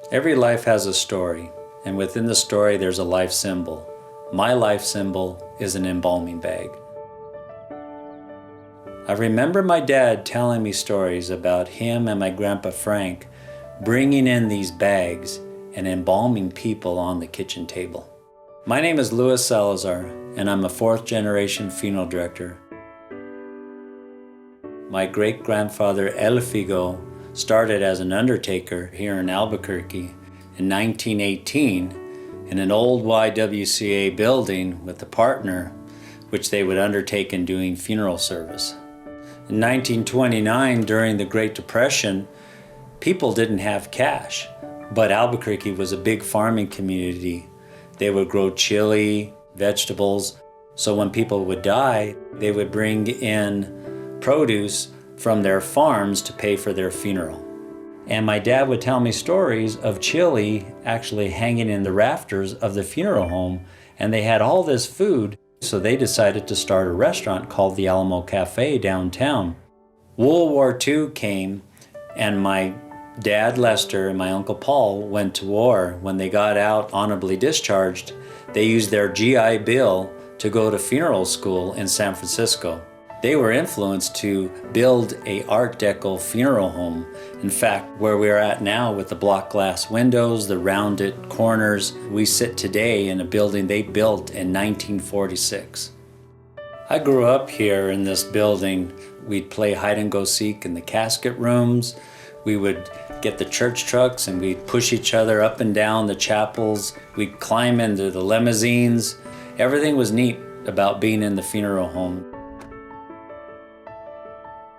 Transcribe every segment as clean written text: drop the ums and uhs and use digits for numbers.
Every life has a story, and within the story there's a life symbol. My life symbol is an embalming bag. I remember my dad telling me stories about him and my grandpa Frank bringing in these bags and embalming people on the kitchen table. My name is Gloria Salazar, and I'm a fourth-generation funeral director. My great-grandfather El Figo started as an undertaker here in Albuquerque in 1918 in an old YWCA building with a partner, which they would undertake in doing funeral service. In 1929, during the Great Depression, people didn't have cash, but Albuquerque was a big farming community. They would grow chili, vegetables, so when people would die, they would bring in produce from their farms to pay for their funeral. And my dad would tell me stories of chili actually hanging in the rafters of the funeral home, and they had all this food, so they decided to start a restaurant called the Alamo Cafe downtown. World War II came, and my dad Lester and my uncle Paul went to war. When they got out honorably discharged, they used their GI Bill to go to funeral school in San Francisco. They were influenced to build a Art Deco funeral home. In fact, where we're at now with the block glass windows, the rounded corners, we sit today in a building they built in 1946. I grew up here in this building. We'd play hide and go seek in the casket rooms. We would get the church trucks and we'd push each other up and down the chapels. We'd climb into the limousines. Everything was neat about being in the funeral home.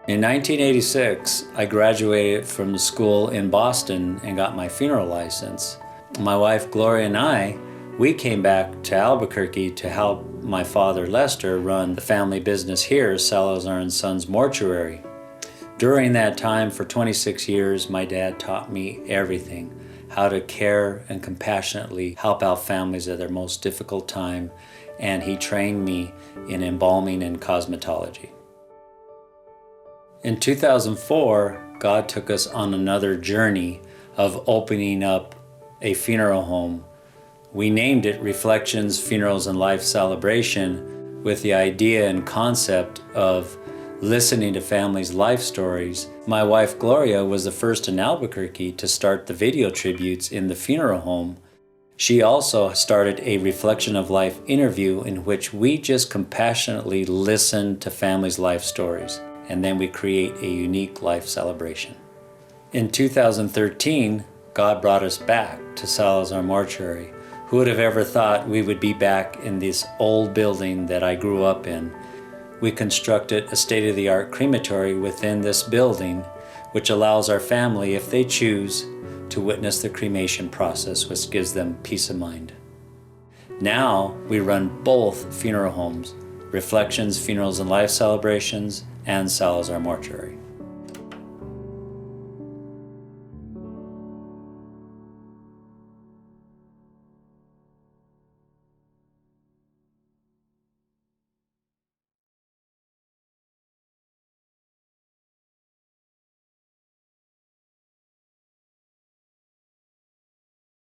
In 1986, I graduated from the school in Boston and got my funeral license. My wife Gloria and we came back to Albuquerque to help my father Lester run the family business here, Salazar and Sons Mortuary. During that time, for 26 years, my dad taught me everything, how to care and compassionately help out families at their most difficult time, and he trained me in embalming and cosmetology. In 2004, God took us on another journey of opening up a funeral home. We named it Reflections, Funerals, and Life Celebration with the idea and concept of listening to families' life stories. My wife Gloria was the first in Albuquerque to start the video tributes in the funeral home. She also started a Reflection of Life interview in which we just compassionately listen to families' life stories, and then we create a unique life celebration. In 2013, God brought us back to Salazar Mortuary. Who would have ever thought we would be back in this old building that I grew up in? We constructed a state-of-the-art crematory within this building, which allows our family, if they choose, to witness the cremation process, which gives them peace of mind. Now we run both funeral homes, Reflections, Funerals, and Life Celebrations, and Salazar Mortuary.